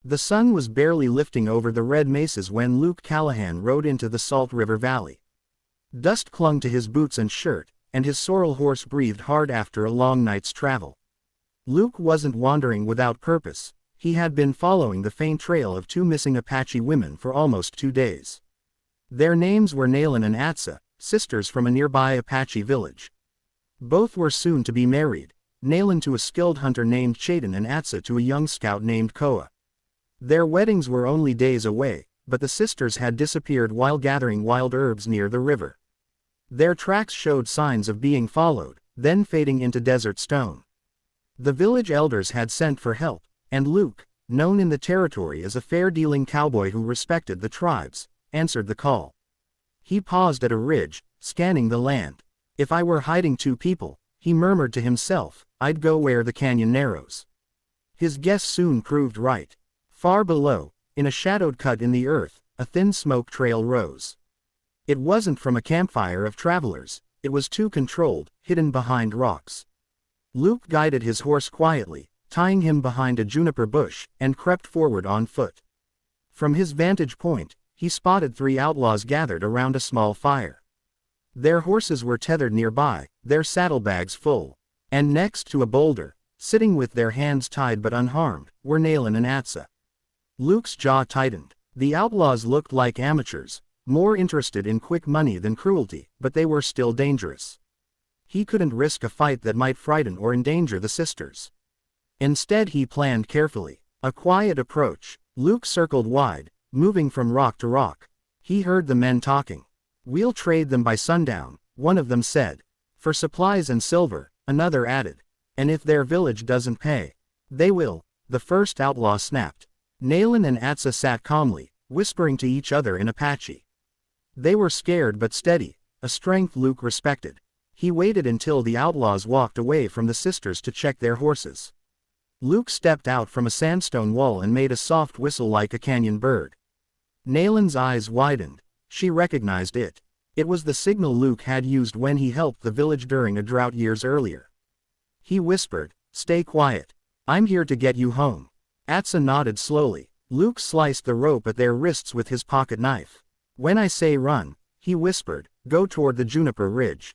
The sun was barely lifting over the red mesas when Luke Callahan rode into the Salt River Valley. Dust clung to his boots and shirt, and his sorrel horse breathed hard after a long night's travel. Luke wasn't wandering without purpose. He had been following the faint trail of two missing Apache women for almost 2 days. Their names were Nalin and Atsa, sisters from a nearby Apache village. Both were soon to be married, Nalin to a skilled hunter named Chayton and Atsa to a young scout named Koa. Their weddings were only days away, but the sisters had disappeared while gathering wild herbs near the river. Their tracks showed signs of being followed, then fading into desert stone. The village elders had sent for help, and Luke, known in the territory as a fair-dealing cowboy who respected the tribes, answered the call. He paused at a ridge, scanning the land. If I were hiding 2 people, he murmured to himself, I'd go where the canyon narrows. His guess soon proved right. Far below, in a shadowed cut in the earth, a thin smoke trail rose. It wasn't from a campfire of travelers, it was too controlled, hidden behind rocks. Luke guided his horse quietly, tying him behind a juniper bush, and crept forward on foot. From his vantage point, he spotted 3 outlaws gathered around a small fire. Their horses were tethered nearby, their saddlebags full. And next to a boulder, sitting with their hands tied but unharmed, were Nalin and Atsa. Luke's jaw tightened. The outlaws looked like amateurs, more interested in quick money than cruelty, but they were still dangerous. He couldn't risk a fight that might frighten or endanger the sisters. Instead he planned carefully. A quiet approach. Luke circled wide, moving from rock to rock. He heard the men talking. We'll trade them by sundown, one of them said. For supplies and silver, another added. And if their village doesn't pay, they will, the first outlaw snapped. Nalin and Atsa sat calmly, whispering to each other in Apache. They were scared but steady, a strength Luke respected. He waited until the outlaws walked away from the sisters to check their horses. Luke stepped out from a sandstone wall and made a soft whistle like a canyon bird. Nalin's eyes widened. She recognized it. It was the signal Luke had used when he helped the village during a drought years earlier. He whispered, "Stay quiet. I'm here to get you home." Atsa nodded slowly. Luke sliced the rope at their wrists with his pocket knife. "When I say run," he whispered, "go toward the juniper ridge.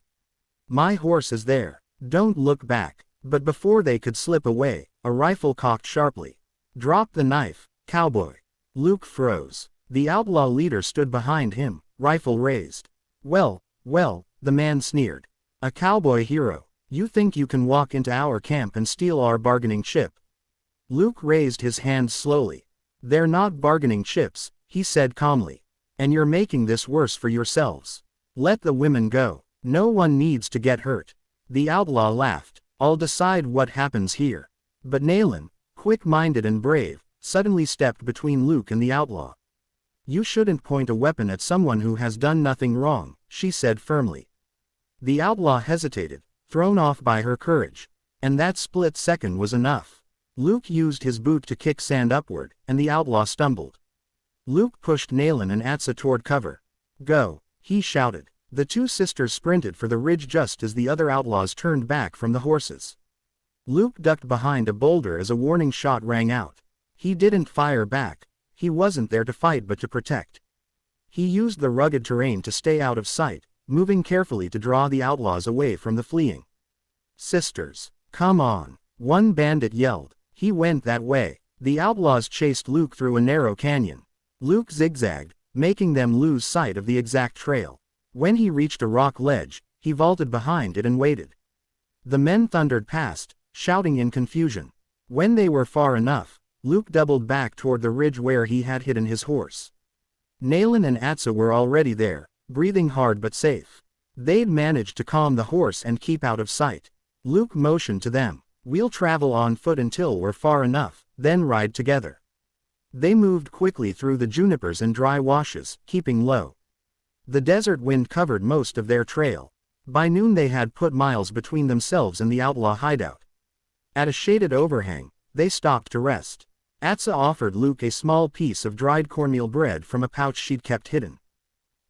My horse is there. Don't look back." But before they could slip away, a rifle cocked sharply. "Drop the knife, cowboy." Luke froze. The outlaw leader stood behind him, rifle raised. Well, the man sneered. "A cowboy hero. You think you can walk into our camp and steal our bargaining chip?" Luke raised his hands slowly. "They're not bargaining chips," he said calmly. "And you're making this worse for yourselves. Let the women go. No one needs to get hurt." The outlaw laughed. "I'll decide what happens here." But Nalin, quick-minded and brave, suddenly stepped between Luke and the outlaw. "You shouldn't point a weapon at someone who has done nothing wrong," she said firmly. The outlaw hesitated, thrown off by her courage. And that split second was enough. Luke used his boot to kick sand upward, and the outlaw stumbled. Luke pushed Nalin and Atsa toward cover. "Go," he shouted. The 2 sisters sprinted for the ridge just as the other outlaws turned back from the horses. Luke ducked behind a boulder as a warning shot rang out. He didn't fire back. He wasn't there to fight but to protect. He used the rugged terrain to stay out of sight, moving carefully to draw the outlaws away from the fleeing. "Sisters, come on," one bandit yelled. He went that way. The outlaws chased Luke through a narrow canyon. Luke zigzagged, making them lose sight of the exact trail. When he reached a rock ledge, he vaulted behind it and waited. The men thundered past, shouting in confusion. When they were far enough, Luke doubled back toward the ridge where he had hidden his horse. Nalin and Atsa were already there, breathing hard but safe. They'd managed to calm the horse and keep out of sight. Luke motioned to them. "We'll travel on foot until we're far enough, then ride together." They moved quickly through the junipers and dry washes, keeping low. The desert wind covered most of their trail. By noon they had put miles between themselves and the outlaw hideout. At a shaded overhang, they stopped to rest. Atsa offered Luke a small piece of dried cornmeal bread from a pouch she'd kept hidden.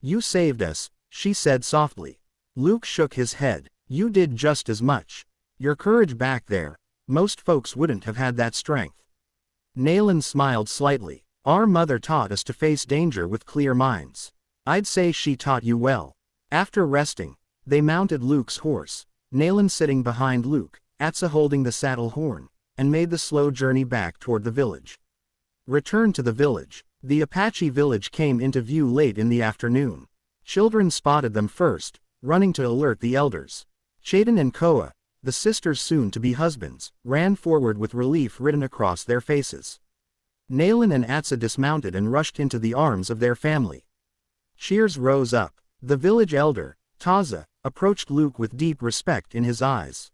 "You saved us," she said softly. Luke shook his head. "You did just as much. Your courage back there. Most folks wouldn't have had that strength." Nalin smiled slightly. Our mother taught us to face danger with clear minds. I'd say she taught you well. After resting, they mounted Luke's horse, Nalin sitting behind Luke, Atsa holding the saddle horn, and made the slow journey back toward the village. Return to the village. The Apache village came into view late in the afternoon. Children spotted them first, running to alert the elders. Chaden and Koa, the sisters soon-to-be husbands, ran forward with relief written across their faces. Nalin and Atsa dismounted and rushed into the arms of their family. Cheers rose up. The village elder, Taza, approached Luke with deep respect in his eyes.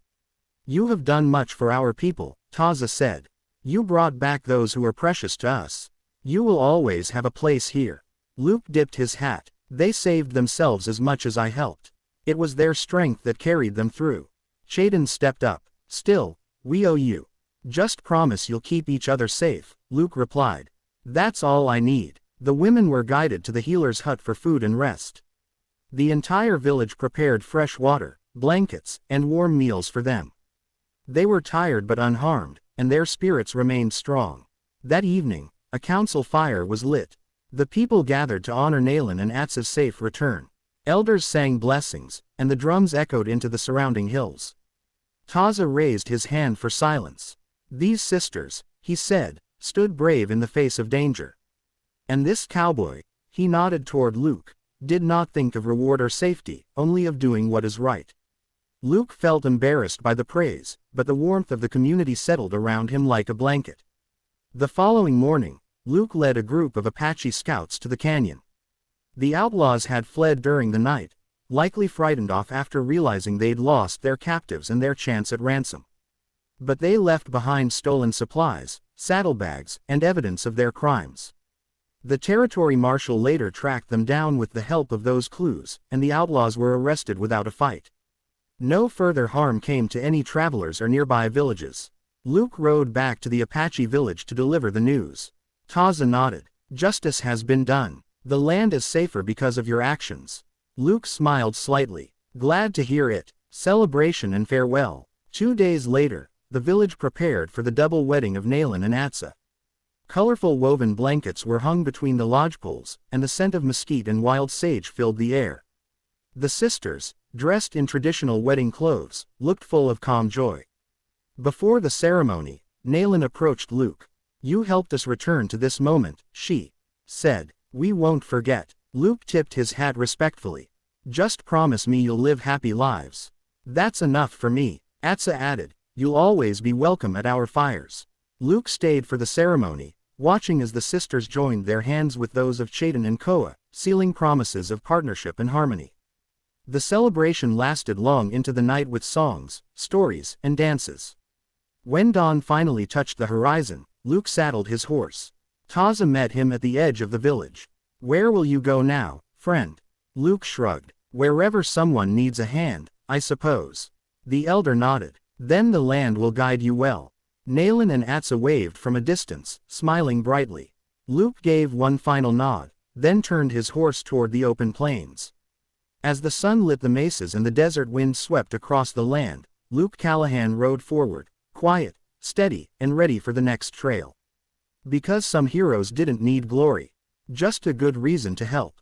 You have done much for our people, Taza said. You brought back those who are precious to us. You will always have a place here. Luke dipped his hat. They saved themselves as much as I helped. It was their strength that carried them through. Chaden stepped up. Still, we owe you. Just promise you'll keep each other safe, Luke replied. That's all I need. The women were guided to the healer's hut for food and rest. The entire village prepared fresh water, blankets, and warm meals for them. They were tired but unharmed, and their spirits remained strong. That evening, a council fire was lit. The people gathered to honor Nalin and Atsa's safe return. Elders sang blessings, and the drums echoed into the surrounding hills. Taza raised his hand for silence. These sisters, he said, stood brave in the face of danger. And this cowboy, he nodded toward Luke, did not think of reward or safety, only of doing what is right. Luke felt embarrassed by the praise, but the warmth of the community settled around him like a blanket. The following morning, Luke led a group of Apache scouts to the canyon. The outlaws had fled during the night, likely frightened off after realizing they'd lost their captives and their chance at ransom. But they left behind stolen supplies, saddlebags, and evidence of their crimes. The territory marshal later tracked them down with the help of those clues, and the outlaws were arrested without a fight. No further harm came to any travelers or nearby villages. Luke rode back to the Apache village to deliver the news. Taza nodded. Justice has been done. The land is safer because of your actions. Luke smiled slightly. Glad to hear it. Celebration and farewell. 2 days later, the village prepared for the double wedding of Nalin and Atsa. Colorful woven blankets were hung between the lodge poles, and the scent of mesquite and wild sage filled the air. The sisters, dressed in traditional wedding clothes, looked full of calm joy. Before the ceremony, Nalin approached Luke. You helped us return to this moment, she said. We won't forget. Luke tipped his hat respectfully. Just promise me you'll live happy lives. That's enough for me, Atsa added. You'll always be welcome at our fires. Luke stayed for the ceremony, watching as the sisters joined their hands with those of Chaden and Koa, sealing promises of partnership and harmony. The celebration lasted long into the night with songs, stories, and dances. When dawn finally touched the horizon, Luke saddled his horse. Taza met him at the edge of the village. Where will you go now, friend? Luke shrugged. Wherever someone needs a hand, I suppose. The elder nodded. Then the land will guide you well. Nalin and Atsa waved from a distance, smiling brightly. Luke gave one final nod, then turned his horse toward the open plains. As the sun lit the mesas and the desert wind swept across the land, Luke Callahan rode forward, quiet, steady, and ready for the next trail. Because some heroes didn't need glory, just a good reason to help.